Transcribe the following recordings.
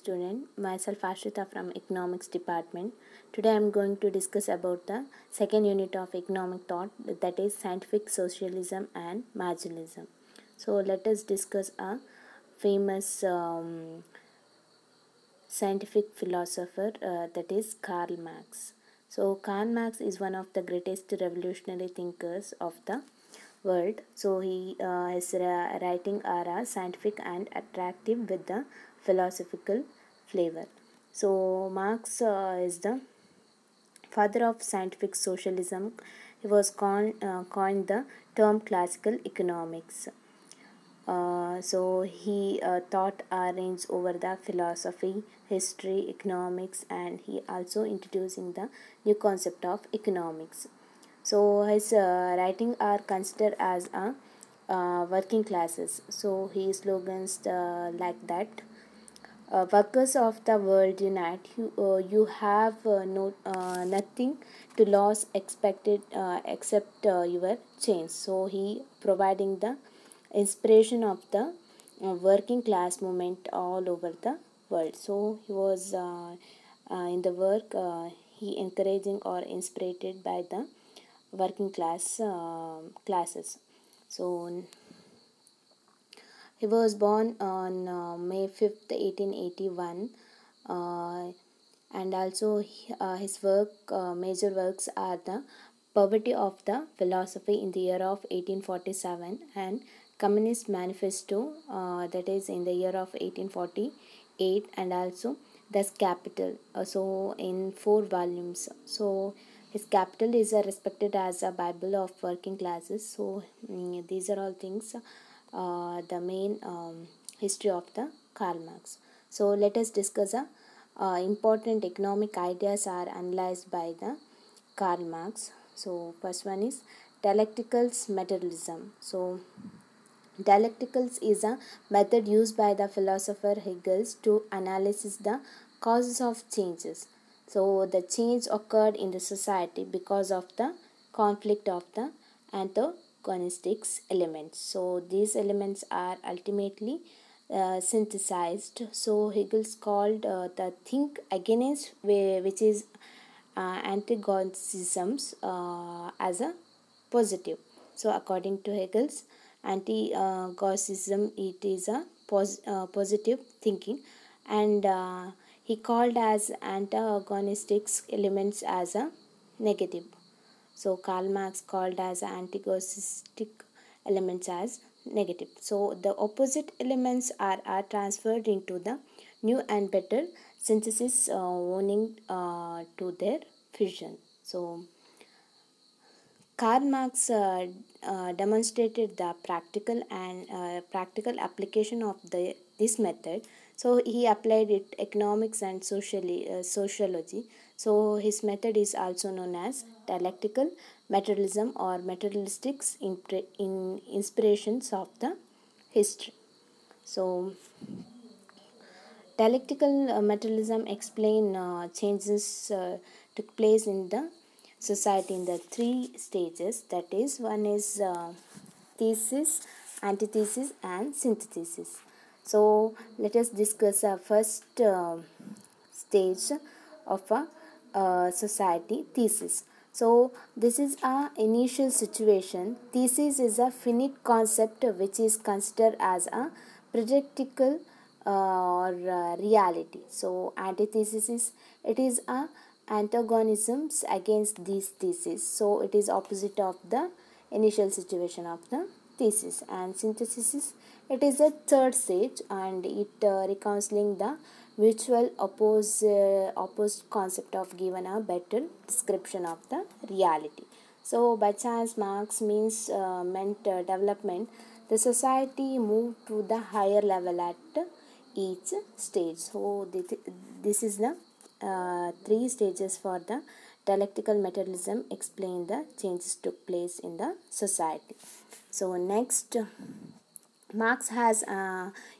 Student, myself Ashrita from Economics Department. Today I am going to discuss about the second unit of economic thought, that is scientific socialism and marginalism. So let us discuss a famous scientific philosopher, that is Karl Marx. So Karl Marx is one of the greatest revolutionary thinkers of the world. So his writing are scientific and attractive with the philosophical flavor. So Marx is the father of scientific socialism. He was coined the term classical economics. So he taught a range over the philosophy, history, economics, and he also introducing the new concept of economics. So his writing are considered as a working classes. So his slogans like that. Workers of the world unite. You have nothing to lose expected except your change. So he providing the inspiration of the working class movement all over the world. So he was in the work, he encouraging or inspired by the working classes. So he was born on May 5th, 1881, uh, and also his major works are the Poverty of the Philosophy in the year of 1847 and Communist Manifesto, that is in the year of 1848, and also Das Capital, so in 4 volumes. So his Capital is respected as a Bible of working classes. So these are all things, the main history of the Karl Marx. So let us discuss important economic ideas are analyzed by the Karl Marx. So first one is dialecticals materialism. So dialecticals is a method used by the philosopher Hegel to analyze the causes of changes. So the change occurred in the society because of the conflict of the antagonistic elements. So these elements are ultimately synthesized. So Hegel's called the think against, which is antagonisms, as a positive. So according to Hegel's antagonism, it is a positive thinking, and he called as antagonistic elements as a negative. So Karl Marx called as antagonistic elements as negative. So the opposite elements are transferred into the new and better synthesis, owing to their fusion. So Karl Marx demonstrated the practical application of this method. So he applied it economics and sociology. So his method is also known as dialectical materialism or materialistics in inspirations of the history. So dialectical materialism explain changes took place in the society in the 3 stages. That is, one is thesis, antithesis, and synthesis. So let us discuss a first stage of a society, thesis. So this is a initial situation. Thesis is a finite concept which is considered as a practical or reality. So antithesis is, it is a antagonisms against these theses. So it is opposite of the initial situation of the thesis. And synthesis is, it is a third stage, and it reconciling the mutual opposed concept of given a better description of the reality. So by chance Marx meant development, the society moved to the higher level at each stage. So this is the 3 stages for the dialectical materialism explain the changes took place in the society. So next, Marx has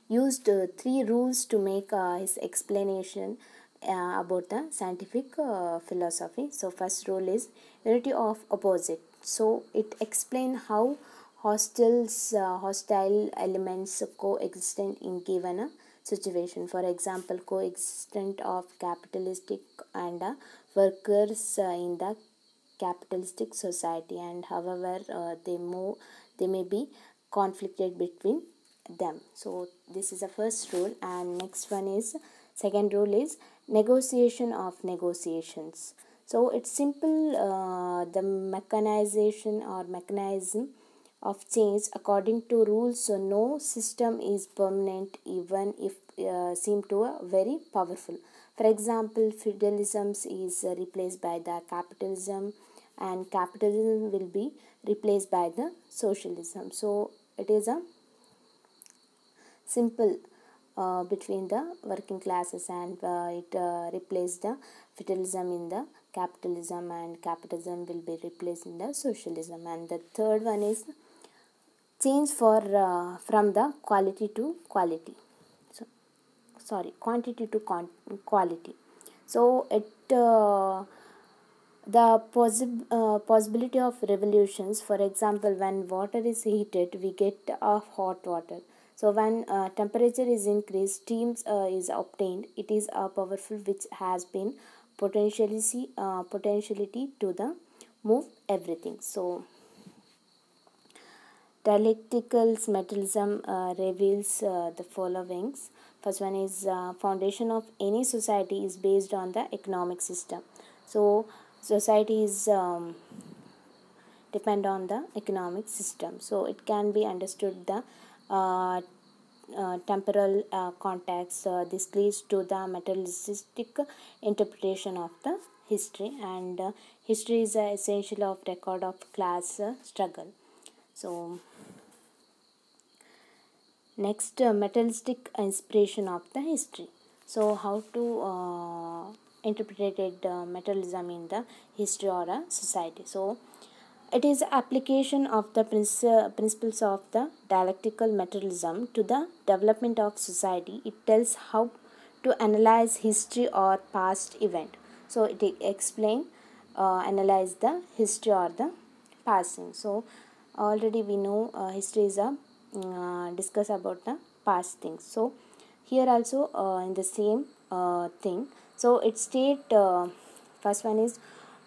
used 3 rules to make his explanation about the scientific philosophy. So first rule is unity of opposite. So it explains how hostile elements coexistent in given a situation. For example, coexistence of capitalistic and workers in the capitalistic society, and however they may be conflicted between them. So this is the first rule, and next one is second rule is negotiation of negotiations. So it's simple, the mechanization or mechanism of change according to rules. So no system is permanent, even if seem to very powerful. For example, feudalism is replaced by the capitalism, and capitalism will be replaced by the socialism. So it is a simple between the working classes, and it replaced the feudalism in the capitalism, and capitalism will be replaced in the socialism. And the third one is change for from the quality to quality. So sorry, quantity to quality. So it the possibility of revolutions. For example, when water is heated, we get hot water. So when temperature is increased, steam is obtained. It is powerful, which has been potentiality to the move everything. So dialectical materialism reveals the followings. First one is foundation of any society is based on the economic system. So society is depend on the economic system. So it can be understood the uh, temporal context. This leads to the materialistic interpretation of the history, and history is essential of record of class struggle. So next, materialistic inspiration of the history. So how to interpret materialism in the history or a society. So it is application of the principles of the dialectical materialism to the development of society. It tells how to analyze history or past event. So it explain analyze the history or the passing. So already we know history is a discuss about the past things. So here also in the same thing. So it state first one is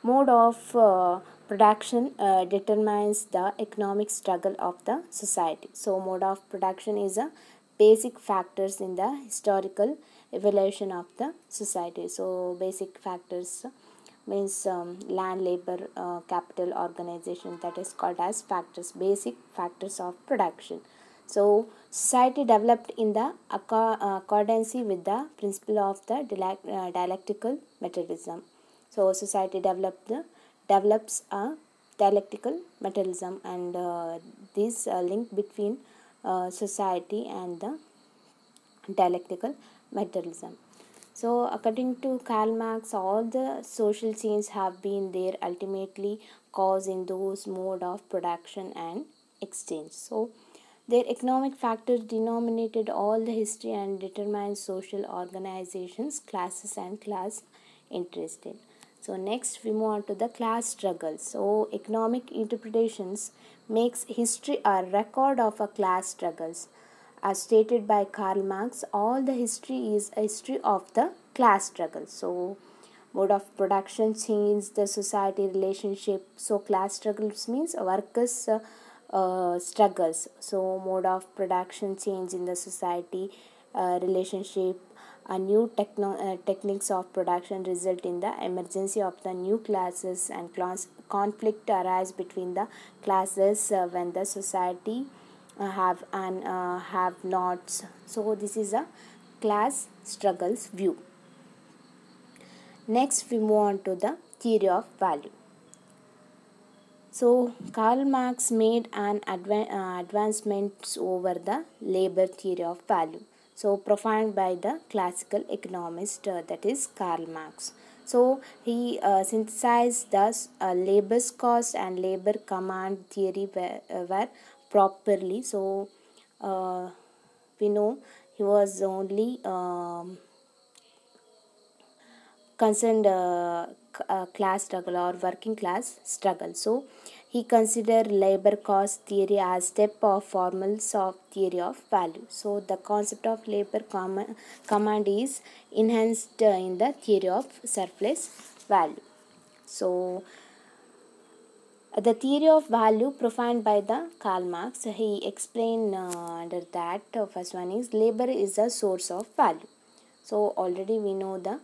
mode of production determines the economic struggle of the society. So mode of production is a basic factors in the historical evolution of the society. So basic factors means land, labor, capital, organization, that is called as factors, basic factors of production. So society developed in the accordance with the principle of the dialectical materialism. So society develops a dialectical materialism, and this link between society and the dialectical materialism. So according to Karl Marx, all the social changes have been there ultimately cause in those mode of production and exchange. So their economic factors denominated all the history and determined social organizations, classes and class interested. So next we move on to the class struggles. So economic interpretations makes history a record of a class struggles. As stated by Karl Marx, all the history is a history of the class struggle. So mode of production change the society relationship. So class struggles means workers struggles. So mode of production change in the society relationship. A new techniques of production result in the emergency of the new classes, and conflict arise between the classes when the society have and have nots. So this is a class struggles view. Next we move on to the theory of value. So Karl Marx made an advancements over the labor theory of value. So profaned by the classical economist, that is Karl Marx. So he synthesized thus labor's cost and labor command theory were properly. So we know he was only concerned class struggle or working class struggle. So He considered labor cost theory as step of formals of theory of value. So the concept of labor command is enhanced in the theory of surplus value. So the theory of value profaned by the Karl Marx, he explained under that first one is labor is a source of value. So already we know that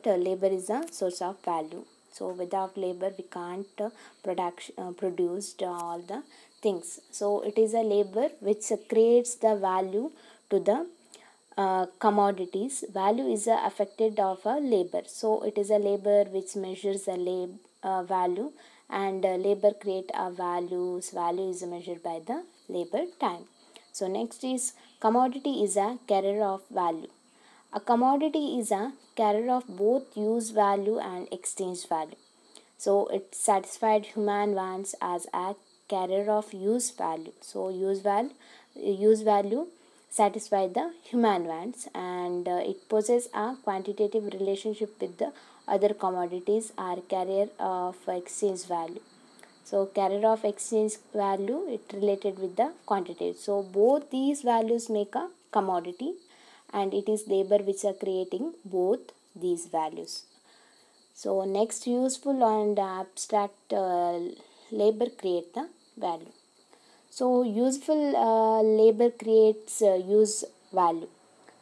labor is a source of value. So without labor we can't produce all the things. So it is a labor which creates the value to the commodities. Value is affected of a labor. So it is a labor which measures a value, and labor create a values. Value is measured by the labor time. So next is commodity is a carrier of value. A commodity is a carrier of both use value and exchange value. So it satisfied human wants as a carrier of use value. So use value satisfy the human wants, and it possesses a quantitative relationship with the other commodities are carrier of exchange value. So carrier of exchange value it related with the quantity. So both these values make a commodity, and it is labor which are creating both these values. So next, useful and abstract labor create the value. So useful labor creates use value.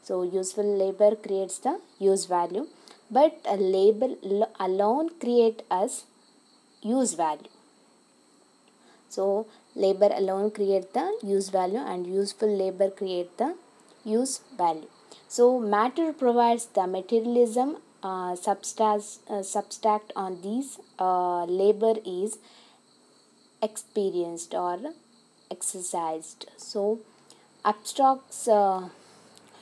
So useful labor creates the use value, but a labor alone create us use value. So labor alone create the use value, and useful labor create the use value. So matter provides the materialism. Subtract on these labor is experienced or exercised. So abstracts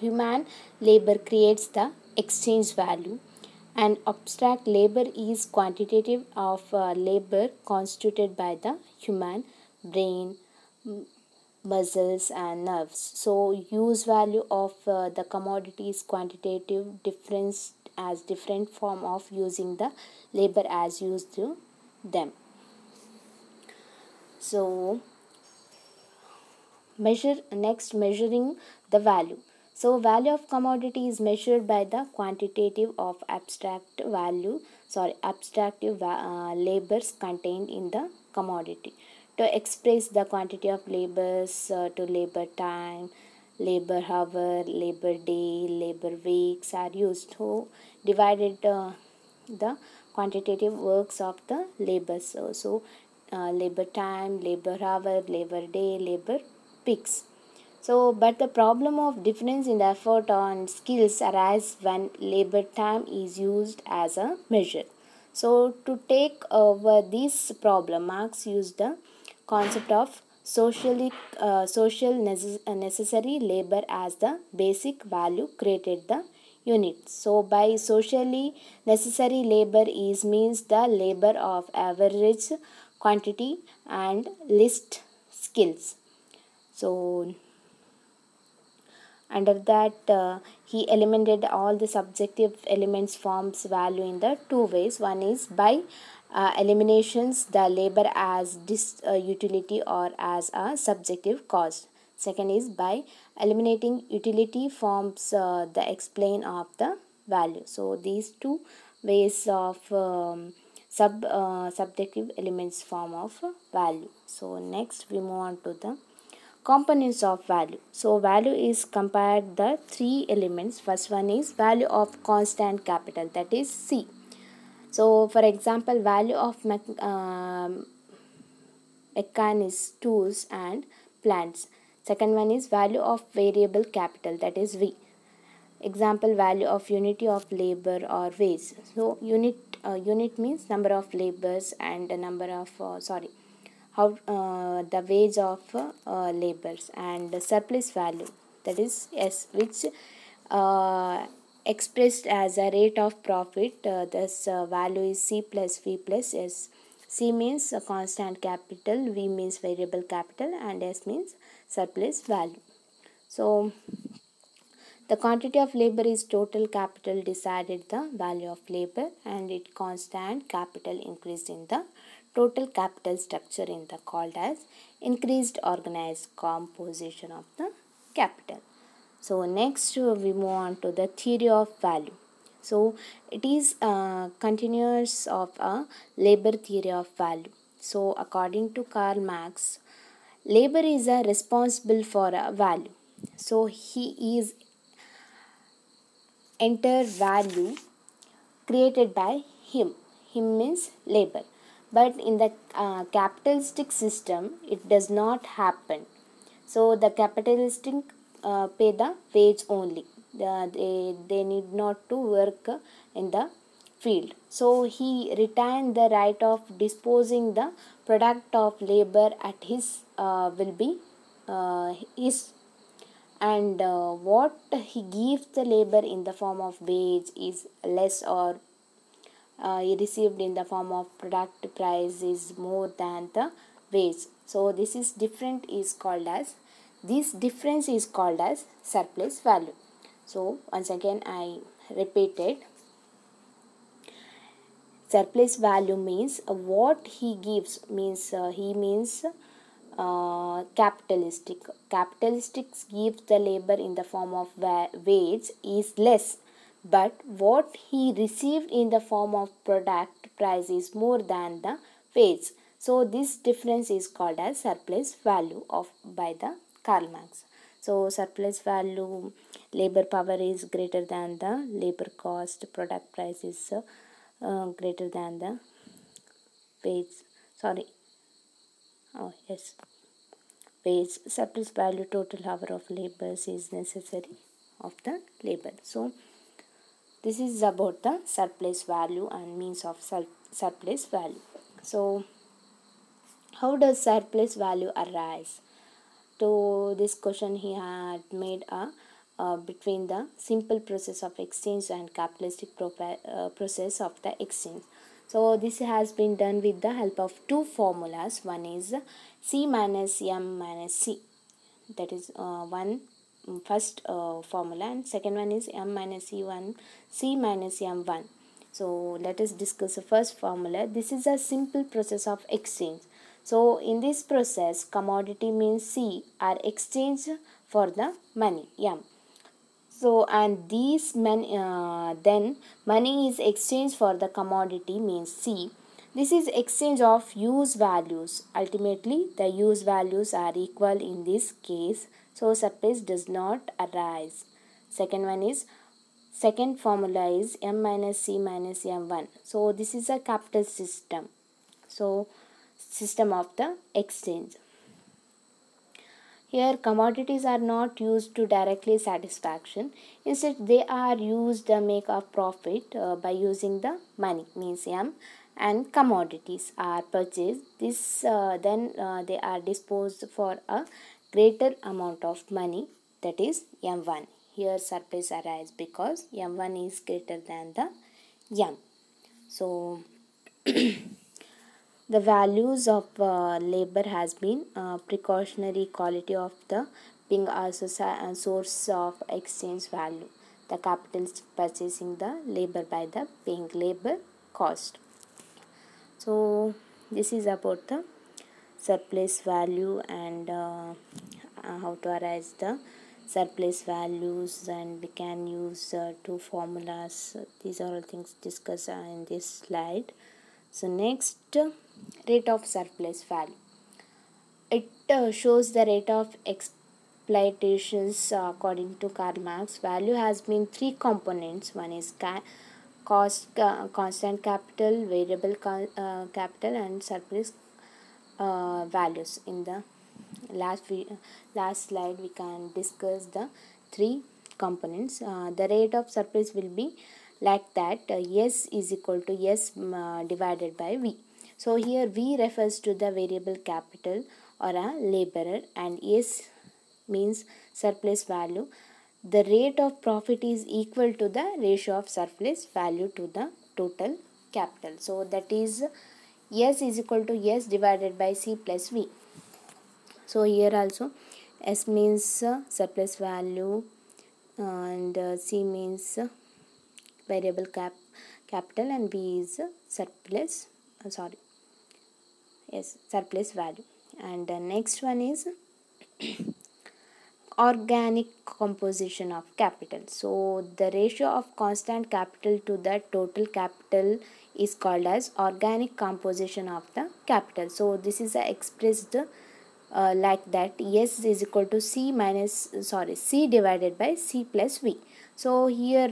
human labor creates the exchange value, and abstract labor is quantitative of labor constituted by the human brain, muscles and nerves. So use value of the commodity is quantitative difference as different form of using the labor as used to them. So measuring the value. So value of commodity is measured by the quantitative of abstractive labors contained in the commodity. To express the quantity of labors to labor time, labor hour, labor day, labor weeks are used to divided the quantitative works of the labors. Labor time, labor hour, labor day, labor weeks. So, but the problem of difference in the effort on skills arise when labor time is used as a measure. So, to take over this problem, Marx used the concept of necessary labor as the basic value created the unit. So, by socially necessary labor is means the labor of average quantity and least skills. So under that he eliminated all the subjective elements forms value in the two ways. One is by eliminations the labor as utility or as a subjective cost. Second is by eliminating utility forms the explain of the value. So these two ways of subjective elements form of value. So next we move on to the components of value. So value is compared the three elements. First one is value of constant capital, that is C. So for example, value of mechanics, tools and plants. Second one is value of variable capital, that is V. Example, value of unity of labor or wage. So unit means number of labors and the number of the wage of labors, and the surplus value, that is S, which expressed as a rate of profit. This value is C plus V plus S. C means constant capital, V means variable capital, and S means surplus value. So the quantity of labor is total capital decided the value of labor, and it constant capital increased in the total capital structure in the called as increased organized composition of the capital. So next we move on to the theory of value. So it is continuous of a labor theory of value. So according to Karl Marx, labor is responsible for a value. So he is enter value created by him. Him means labor. But in the capitalistic system, it does not happen. So the capitalistic pay the wage only. They need not to work in the field. So he retained the right of disposing the product of labor at his will be his, and what he gives the labor in the form of wage is less, or he received in the form of product price is more than the wage. So this is different is called as, this difference is called as surplus value. So once again I repeated, surplus value means what he gives means he means capitalistic. Capitalistics give the labor in the form of wage is less, but what he received in the form of product price is more than the wage. So this difference is called as surplus value of by the Karl Marx. So surplus value, labor power is greater than the labor cost, product price is greater than the wage. Sorry. Oh yes. Wage, surplus value, total hour of labor is necessary of the labor. So this is about the surplus value and means of surplus value. So how does surplus value arise? To this question he had made a between the simple process of exchange and capitalistic process of the exchange. So this has been done with the help of two formulas. One is C minus M minus C. That is first formula, and second one is M minus C1, C minus M1. So let us discuss the first formula. This is a simple process of exchange. So in this process, commodity means C are exchanged for the money M. So and these then money is exchanged for the commodity means C. This is exchange of use values. Ultimately, the use values are equal in this case. So surplus does not arise. Second formula is M minus C minus M1. So this is a capital system. So system of the exchange. Here commodities are not used to directly satisfaction. Instead they are used to make a profit by using the money means M, and commodities are purchased. Then they are disposed for a greater amount of money, that is M1. Here surplus arise because M1 is greater than the M. So the values of labor has been precautionary quality of the being also a source of exchange value. The capital is purchasing the labor by the paying labor cost. So this is about the surplus value and how to arise the surplus values, and we can use two formulas. These are all things discussed in this slide. So next, rate of surplus value. It shows the rate of exploitations according to Karl Marx. Value has been three components. One is constant capital, variable capital, and surplus values. In the last slide we can discuss the three components. The rate of surplus will be like that, S is equal to S divided by V. So here V refers to the variable capital or a laborer, and S means surplus value. The rate of profit is equal to the ratio of surplus value to the total capital. So that is S is equal to S divided by C plus V. So here also S means surplus value and C means variable capital, and V is surplus yes, surplus value. And the next one is organic composition of capital. So the ratio of constant capital to the total capital is called as organic composition of the capital. So this is expressed like that, S is equal to C divided by C plus V. So here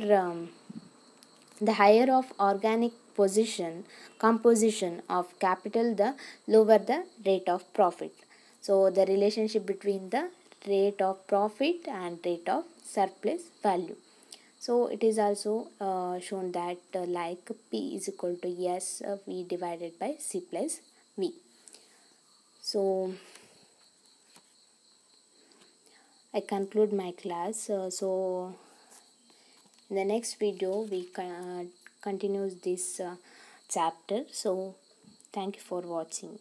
the higher of organic position composition of capital, the lower the rate of profit. So the relationship between the rate of profit and rate of surplus value. So it is also shown that like P is equal to S V divided by C plus V. So I conclude my class. So in the next video we continues this chapter. So thank you for watching.